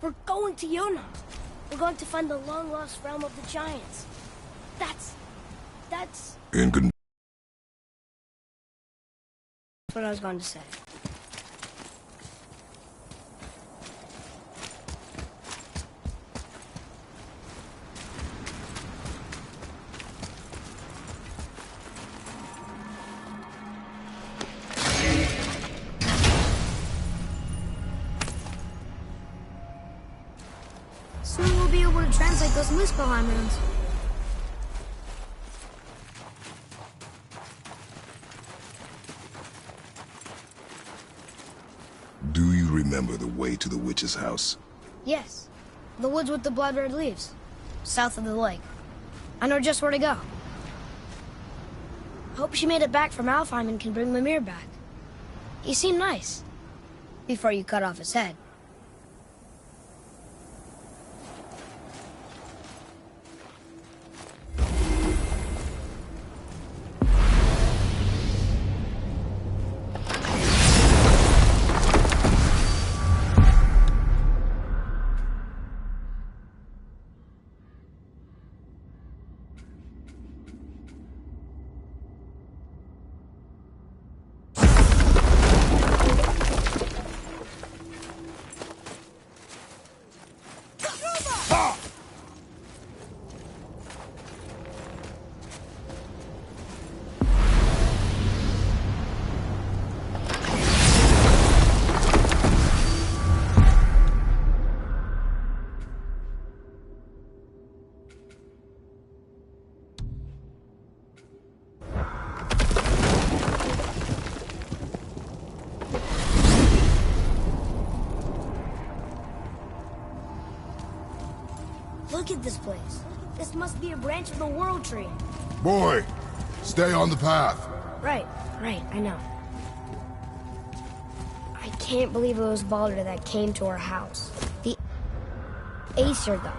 We're going to Yuna. We're going to find the long-lost realm of the Giants. That's what I was going to say. Soon we'll be able to translate those Muspelheim runes. Do you remember the way to the witch's house? Yes. The woods with the blood-red leaves. South of the lake. I know just where to go. Hope she made it back from Alfheim and can bring Mimir back. He seemed nice. Before you cut off his head. Look at this place. This must be a branch of the World Tree. Boy, stay on the path. Right, I know. I can't believe it was Baldur that came to our house. The Aesir, though.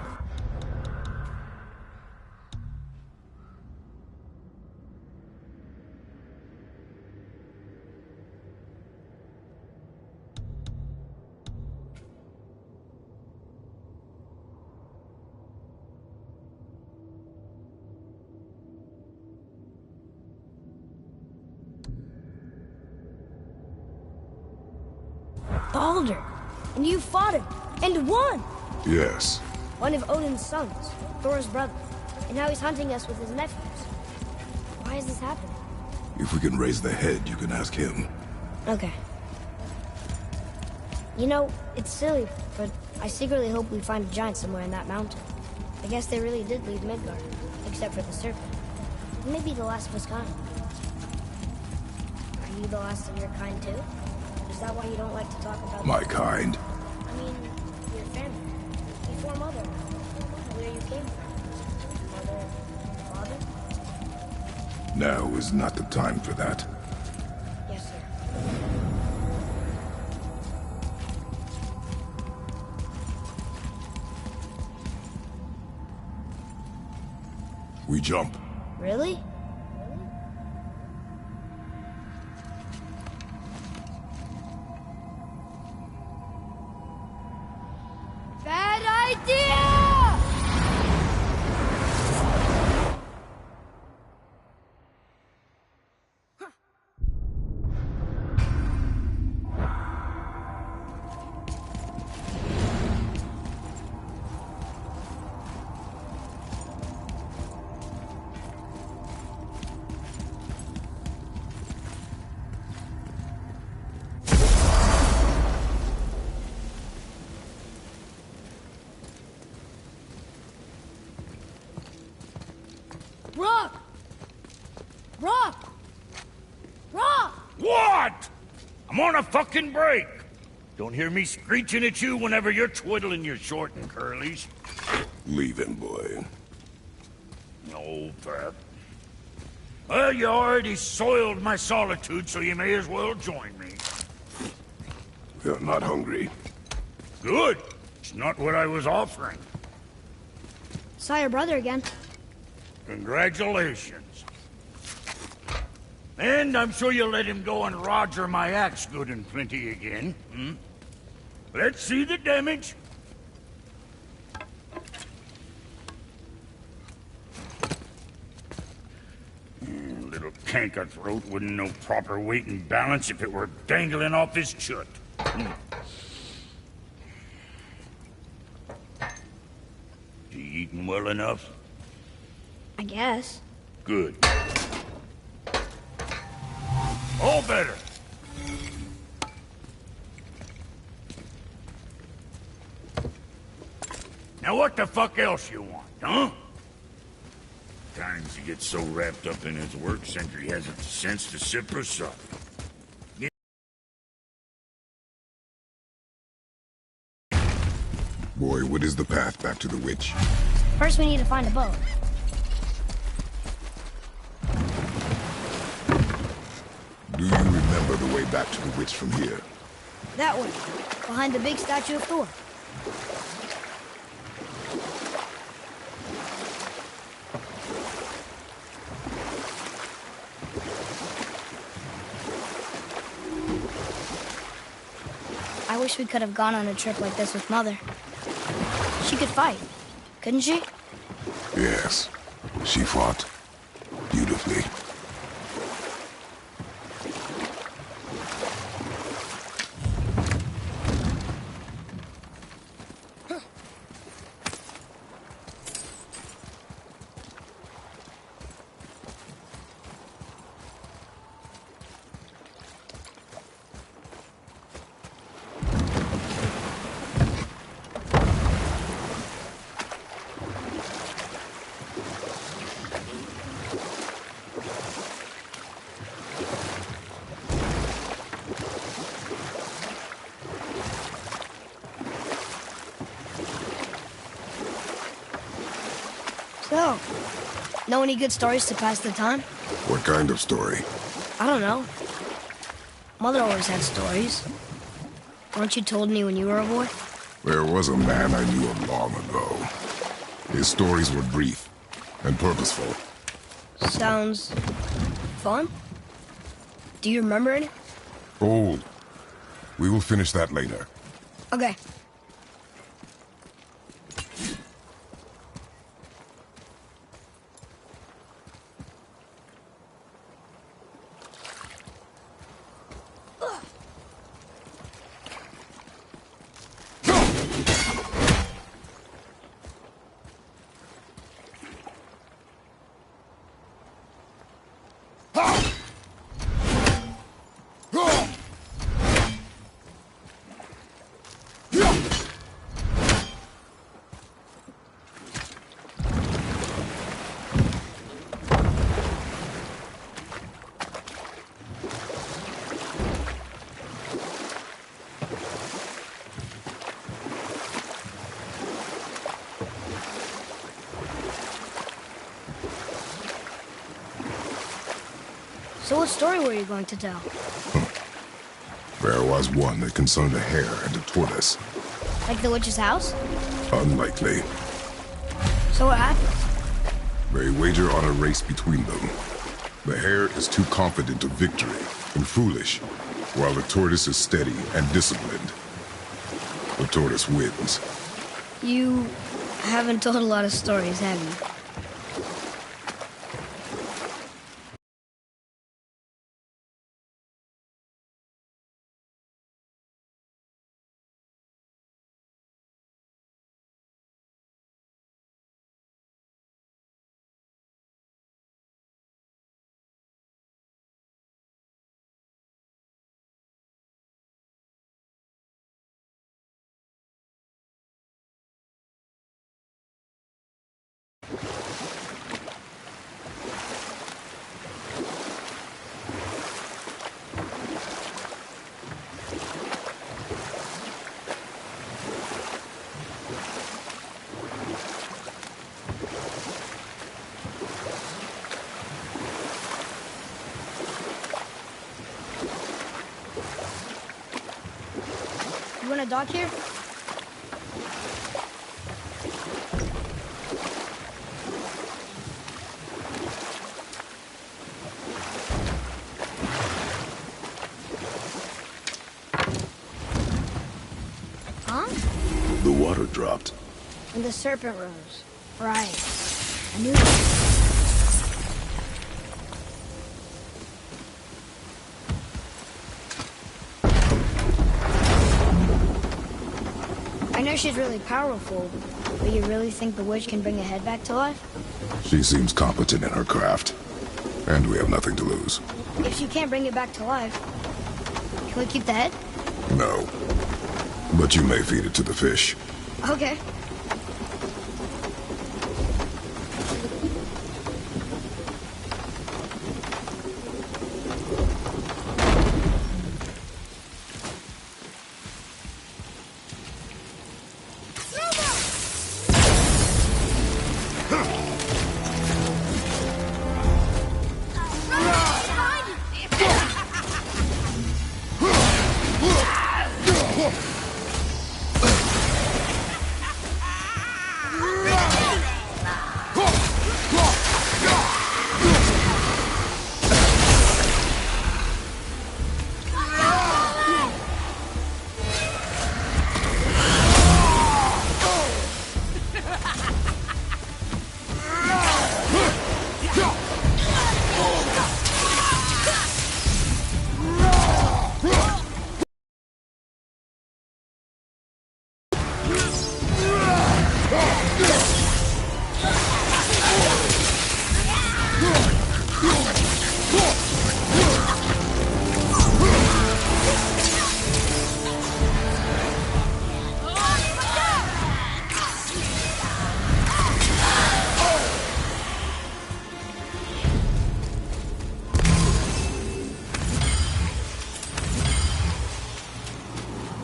Baldur, and you fought him, and won! Yes. One of Odin's sons, Thor's brother, and now he's hunting us with his nephews. Why is this happening? If we can raise the head, you can ask him. Okay. You know, it's silly, but I secretly hope we find a giant somewhere in that mountain. I guess they really did leave Midgard, except for the serpent. Maybe the last of his kind. Are you the last of your kind, too? Is that why you don't like to talk about... My kind? I mean, your family. Before Mother. Where you came from. Mother? Father? Now is not the time for that. Yes, sir. We jump. Really? Rock! Rock! Rock! What? I'm on a fucking break. Don't hear me screeching at you whenever you're twiddling your short and curlies. Leave him, boy. No, Pep. Well, you already soiled my solitude, so you may as well join me. You're not hungry. Good. It's not what I was offering. Saw your brother again. Congratulations. And I'm sure you'll let him go and roger my axe good and plenty again, hmm? Let's see the damage. tanker throat wouldn't know proper weight and balance if it were dangling off his chut. You eating well enough? I guess. Good. All better. Now what the fuck else you want, huh? Times he gets so wrapped up in his work, Sentry hasn't the sense to sip or sup. Boy, what is the path back to the witch? First we need to find a boat. Do you remember the way back to the witch from here? That way, behind the big statue of Thor. I wish we could have gone on a trip like this with Mother. She could fight, couldn't she? Yes. She fought beautifully. So, know any good stories to pass the time? What kind of story? I don't know. Mother always had stories. Weren't you told any when you were a boy? There was a man I knew of long ago. His stories were brief and purposeful. Sounds fun. Do you remember any? Old. We will finish that later. Okay. So what story were you going to tell? There was one that concerned a hare and a tortoise. Like the witch's house? Unlikely. So what happened? They wager on a race between them. The hare is too confident of victory and foolish, while the tortoise is steady and disciplined. The tortoise wins. You haven't told a lot of stories, have you? You want to dock here? Huh? The water dropped. And the serpent rose. Right. I knew that. hear she's really powerful, but you really think the witch can bring a head back to life? She seems competent in her craft, and we have nothing to lose. If she can't bring it back to life, can we keep the head? No. But you may feed it to the fish. Okay.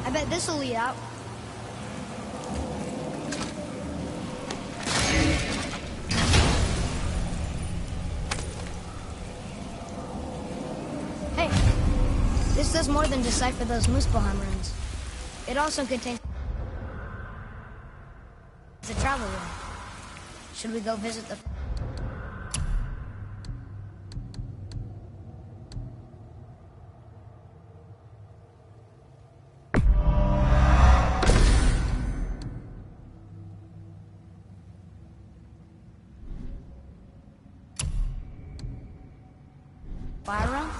I bet this'll lead out. Hey, this does more than decipher those Muspelheim runes. It also contains the travel rune. Should we go visit the... fire round?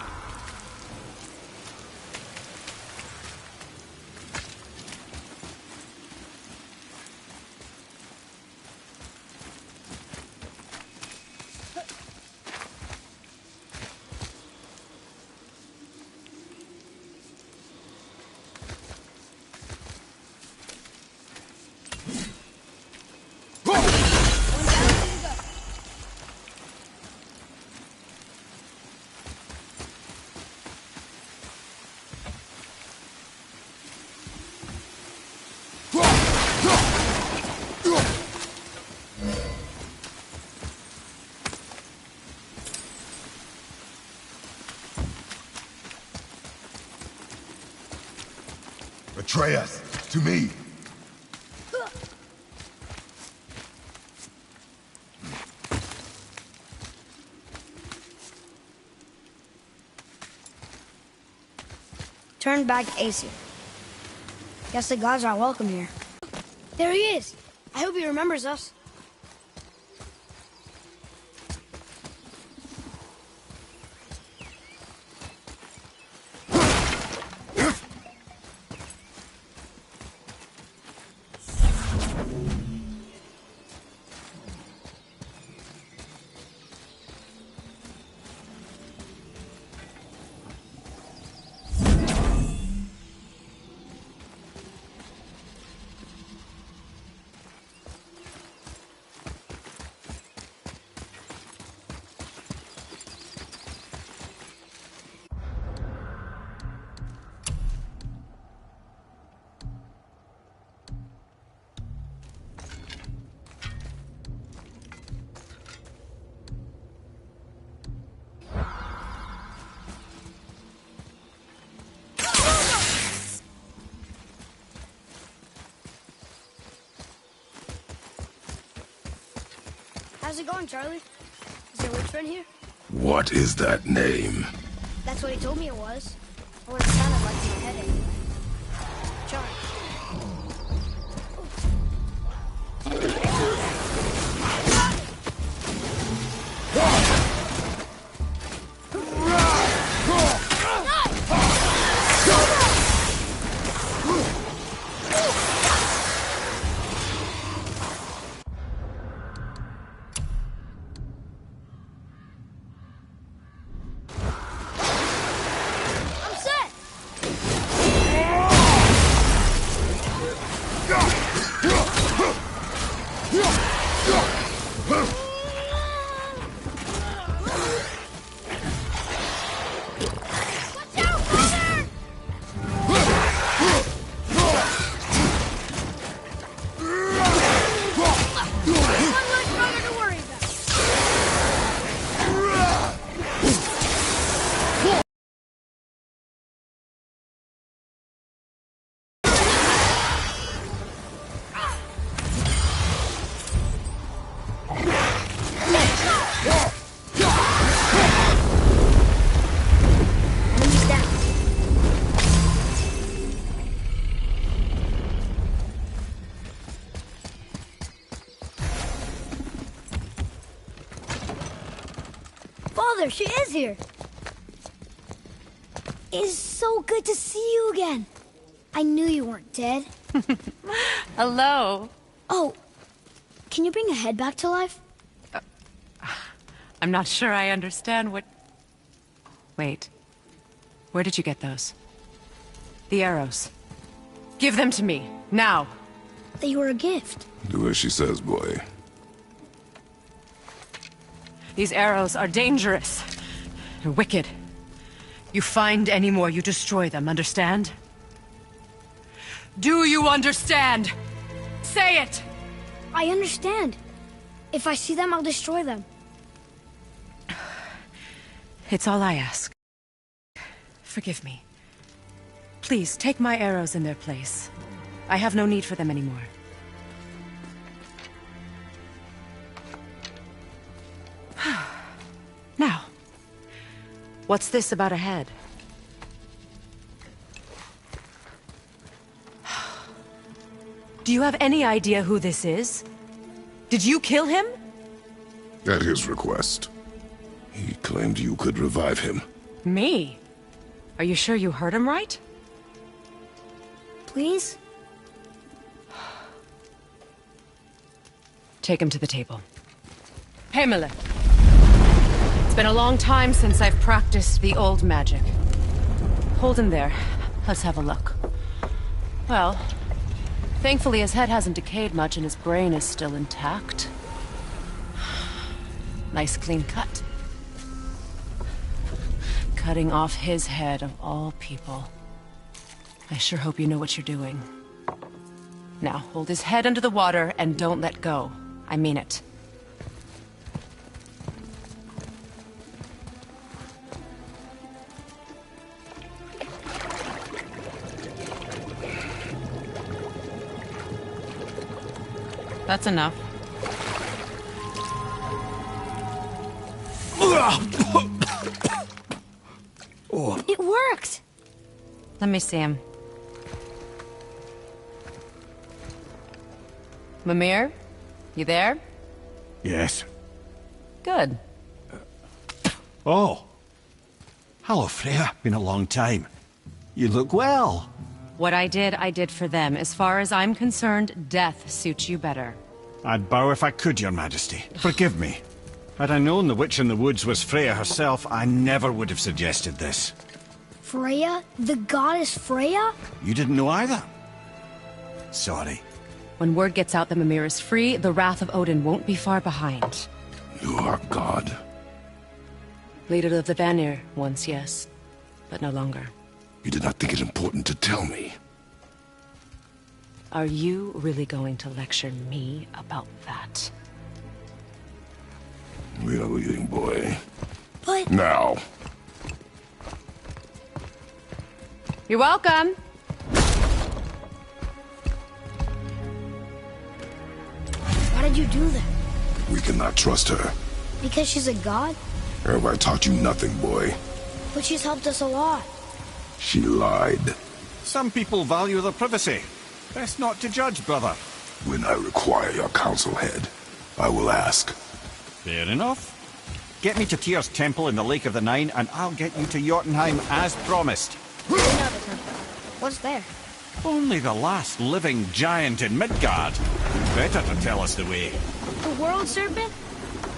Atreus, to me. Turn back Aesir. Guess the gods aren't welcome here. There he is! I hope he remembers us. How's it going, Charlie? Is there a witch friend here? What is that name? That's what he told me it was. Or what it sounded like in my head anyway. Charlie. Mother, she is here! It's so good to see you again. I knew you weren't dead. Hello. Oh, can you bring a head back to life? I'm not sure I understand what... Wait. Where did you get those? The arrows. Give them to me, now. They were a gift. Do as she says, boy. These arrows are dangerous. They're wicked. You find any more, you destroy them, understand? Do you understand? Say it! I understand. If I see them, I'll destroy them. It's all I ask. Forgive me. Please, take my arrows in their place. I have no need for them anymore. Now, what's this about a head? Do you have any idea who this is? Did you kill him? At his request. He claimed you could revive him. Me? Are you sure you heard him right? Please? Take him to the table. Pamela. It's been a long time since I've practiced the old magic. Hold him there. Let's have a look. Well, thankfully his head hasn't decayed much and his brain is still intact. Nice clean cut. Cutting off his head of all people. I sure hope you know what you're doing. Now, hold his head under the water and don't let go. I mean it. That's enough. It worked! Let me see him. Mimir? You there? Yes. Good. Oh. Hello, Freya. Been a long time. You look well. What I did for them. As far as I'm concerned, death suits you better. I'd bow if I could, Your Majesty. Forgive me. Had I known the witch in the woods was Freya herself, I never would have suggested this. Freya? The goddess Freya? You didn't know either? Sorry. When word gets out that Mimir is free, the wrath of Odin won't be far behind. You are God. Leader of the Vanir, once, yes. But no longer. You did not think it important to tell me. Are you really going to lecture me about that? We are leaving, boy. But... Now. You're welcome! Why did you do that? We cannot trust her. Because she's a god? Have I taught you nothing, boy? But she's helped us a lot. She lied. Some people value their privacy. Best not to judge, brother. When I require your council head, I will ask. Fair enough. Get me to Tyr's temple in the Lake of the Nine, and I'll get you to Jotunheim as promised. Another temple. What's there? Only the last living giant in Midgard. Better to tell us the way. The world serpent?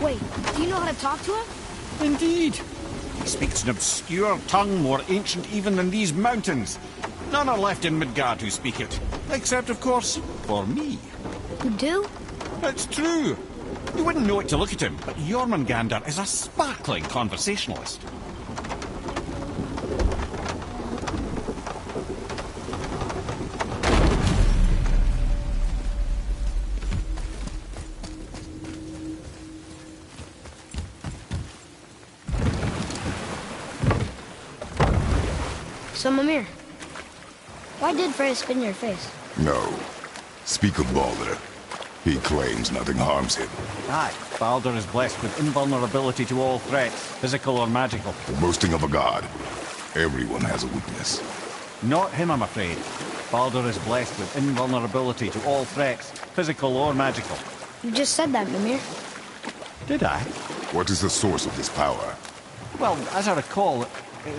Wait, do you know how to talk to him? Indeed. He speaks an obscure tongue more ancient even than these mountains. None are left in Midgard who speak it. Except, of course, for me. You do? It's true. You wouldn't know it to look at him, but Jormungandr is a sparkling conversationalist. So, Mimir, why did Freya spit in your face? No. Speak of Baldur. He claims nothing harms him. Aye, Baldur is blessed with invulnerability to all threats, physical or magical. The boasting of a god. Everyone has a weakness. Not him, I'm afraid. Baldur is blessed with invulnerability to all threats, physical or magical. You just said that, Mimir. Did I? What is the source of this power? Well, as I recall, it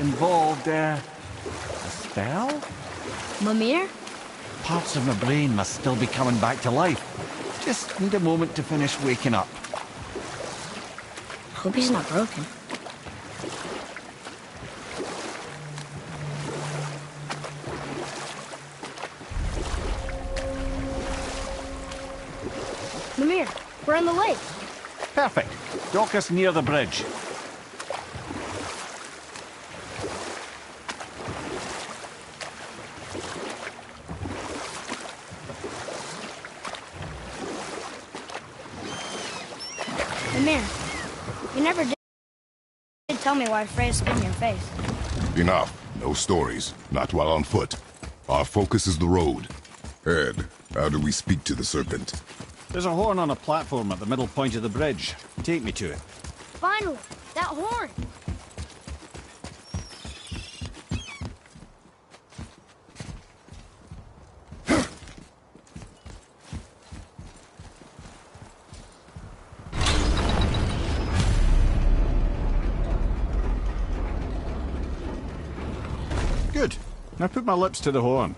involved, a spell? Mimir? Parts of my brain must still be coming back to life. Just need a moment to finish waking up. Hope he's not broken. Mimir, we're on the lake. Perfect. Dock us near the bridge. Mimir, you never did tell me why Freya spit in your face. Enough. No stories. Not while on foot. Our focus is the road. Ed, how do we speak to the serpent? There's a horn on a platform at the middle point of the bridge. Take me to it. Finally, that horn. Good. Now put my lips to the horn.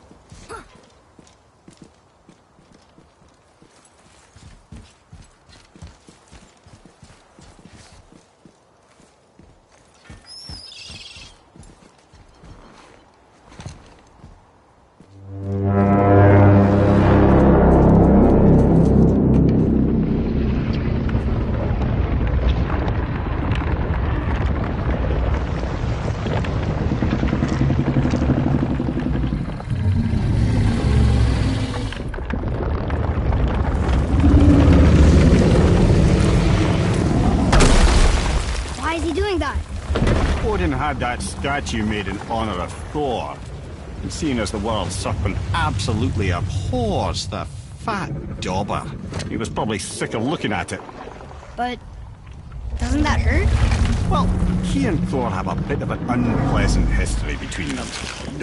Had that statue made in honor of Thor. And seeing as the world serpent absolutely abhors the fat dauber, he was probably sick of looking at it. But doesn't that hurt? Well, he and Thor have a bit of an unpleasant history between them.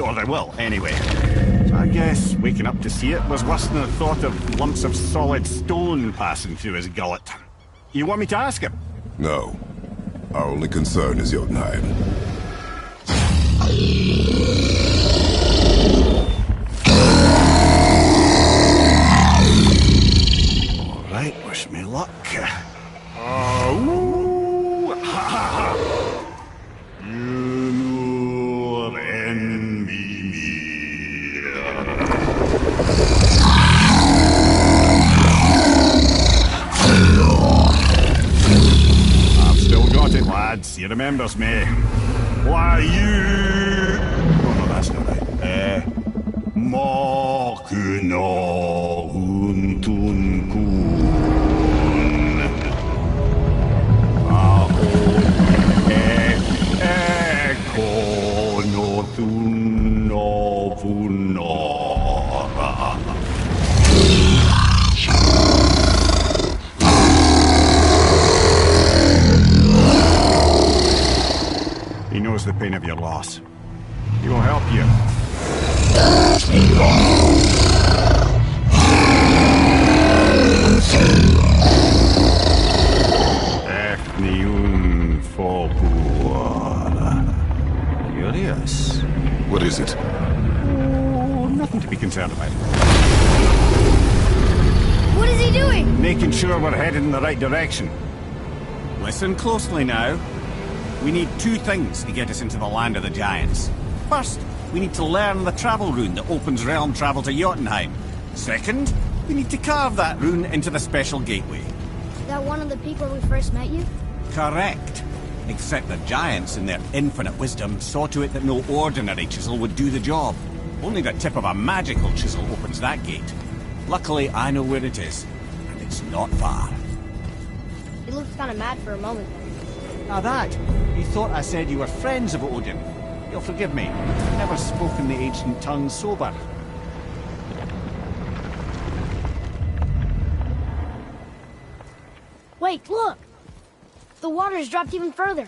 Or they will, anyway. So I guess waking up to see it was worse than the thought of lumps of solid stone passing through his gullet. You want me to ask him? No. Our only concern is Jotunheim. All right, wish me luck. I've still got it, lads. He remembers me. Why you? Oh no, that's not right. Makuna huntun kun. Ekono thuno vunora. He knows the pain of your loss. He will help you. Efniun Fobuara. Curious. What is it? Oh, nothing to be concerned about. What is he doing? Making sure we're headed in the right direction. Listen closely now. We need two things to get us into the land of the giants. First, we need to learn the travel rune that opens realm travel to Jotunheim. Second, we need to carve that rune into the special gateway. Is that one of the people we first met you? Correct. Except the giants, in their infinite wisdom, saw to it that no ordinary chisel would do the job. Only the tip of a magical chisel opens that gate. Luckily, I know where it is, and it's not far. He looked kind of mad for a moment there. Now that, you thought I said you were friends of Odin. You'll forgive me. I've never spoken the ancient tongue sober. Wait, look! The water's dropped even further.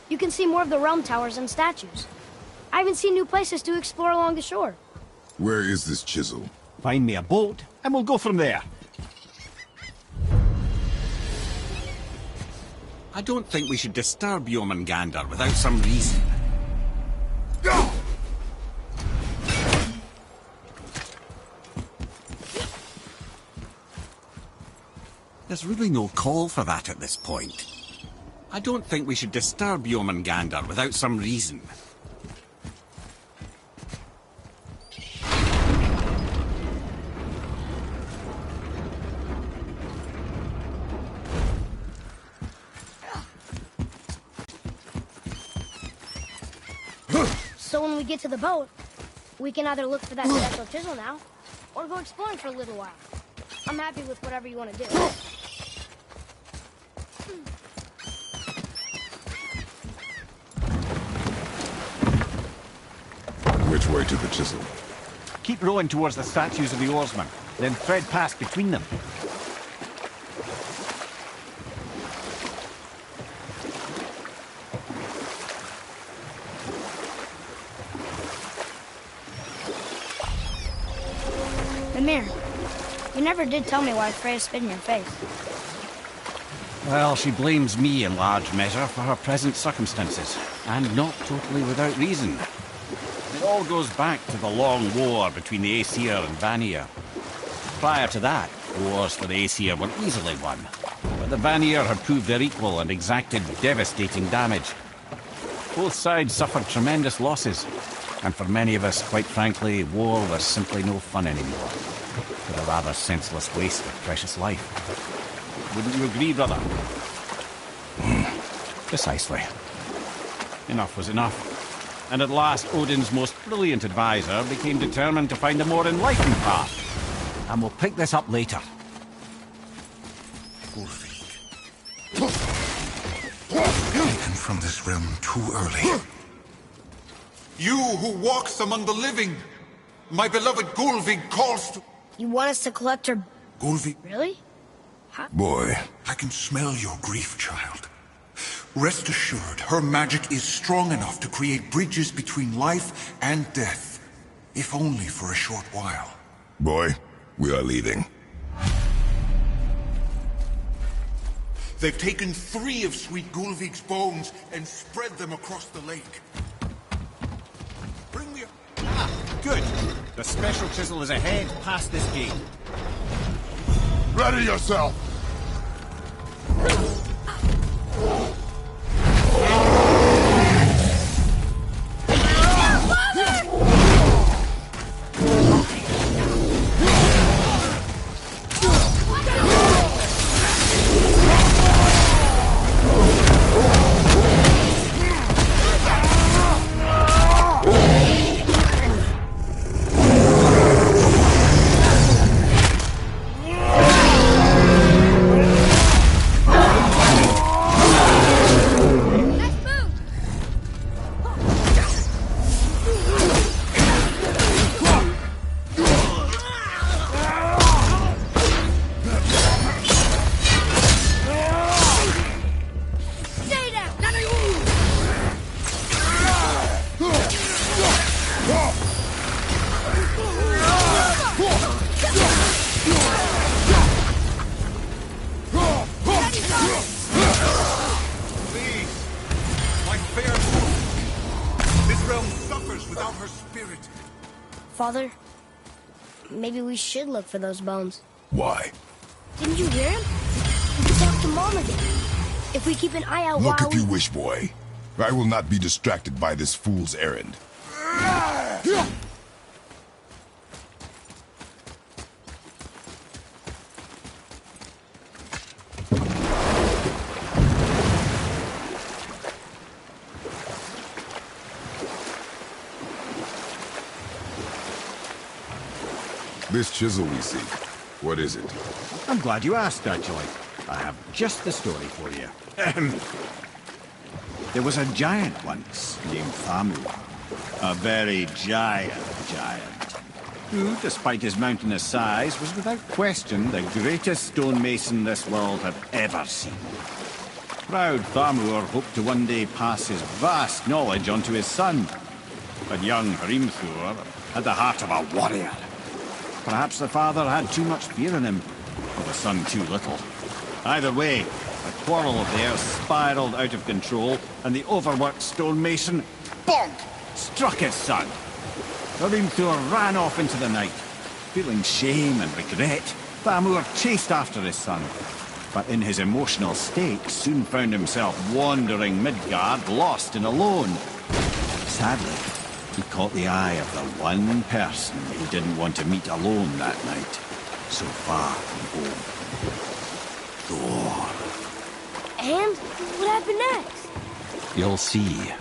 You can see more of the realm towers and statues. I haven't seen new places to explore along the shore. Where is this chisel? Find me a boat, and we'll go from there. I don't think we should disturb Jormungandr without some reason. There's really no call for that at this point. I don't think we should disturb Jormungandr without some reason. So when we get to the boat, we can either look for that special chisel now, or go exploring for a little while. I'm happy with whatever you want to do. Which way to the chisel? Keep rowing towards the statues of the oarsmen, then thread past between them. Mimir, you never did tell me why Freya spit in your face. Well, she blames me in large measure for her present circumstances, and not totally without reason. It all goes back to the long war between the Aesir and Vanir. Prior to that, wars for the Aesir were easily won, but the Vanir had proved their equal and exacted devastating damage. Both sides suffered tremendous losses, and for many of us, quite frankly, war was simply no fun anymore. But a rather senseless waste of precious life. Wouldn't you agree, brother? Precisely. Enough was enough. And at last, Odin's most brilliant advisor became determined to find a more enlightened path. And we'll pick this up later. Taken from this realm too early. You who walks among the living, my beloved Gulvig calls to... You want us to collect her... Gulvig? Really? Boy. I can smell your grief, child. Rest assured, her magic is strong enough to create bridges between life and death, if only for a short while. Boy, we are leaving. They've taken 3 of sweet Gulvig's bones and spread them across the lake. Bring me a... Ah, good. The special chisel is ahead past this gate. Ready yourself! Father, maybe we should look for those bones. Why? Didn't you hear him? We can talk to Mom again. If we keep an eye out Look while if you wish, boy. I will not be distracted by this fool's errand. This chisel we seek, what is it? I'm glad you asked, actually. I have just the story for you. There was a giant once, named Thamu. A very giant, who, despite his mountainous size, was without question the greatest stonemason this world had ever seen. Proud Thamur hoped to one day pass his vast knowledge on to his son. But young Hrimthur had the heart of a warrior. Perhaps the father had too much fear in him, or the son too little. Either way, The quarrel of theirs spiraled out of control, and the overworked stonemason, bonk, struck his son. The Runethor ran off into the night. Feeling shame and regret, Thamur chased after his son, but in his emotional state soon found himself wandering Midgard, lost and alone. Sadly, he caught the eye of the one person he didn't want to meet alone that night, so far from home. Thor. And what happened next? You'll see.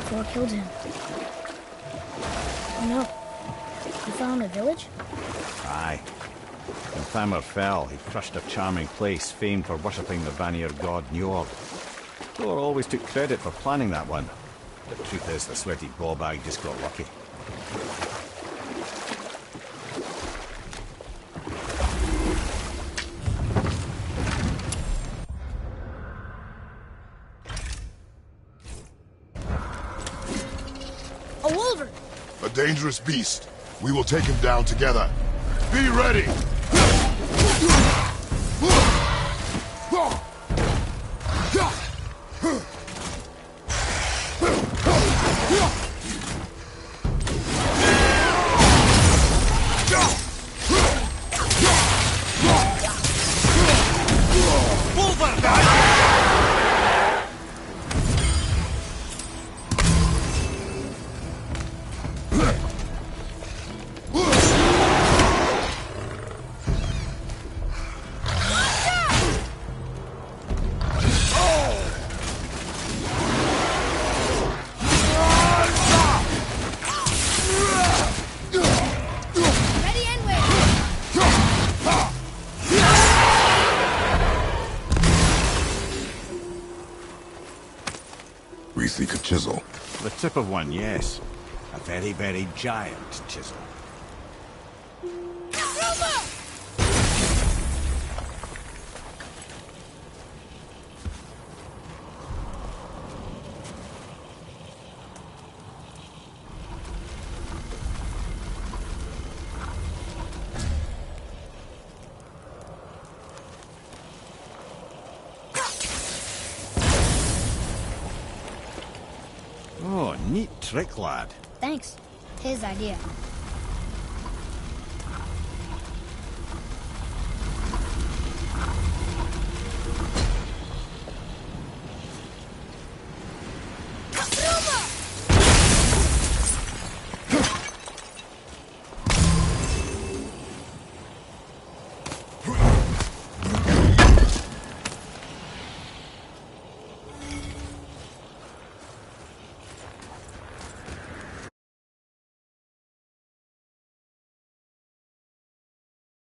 Thor killed him. Oh no. He fell in a village? Aye. When Thamur fell, he crushed a charming place famed for worshipping the Vanir god Njord. Thor always took credit for planning that one. The truth is, the sweaty ballbag just got lucky. A wolverine! A dangerous beast. We will take him down together. Be ready! We seek a chisel. The tip of one, yes. A very, very giant chisel. Oh, neat trick, lad. Thanks. His idea.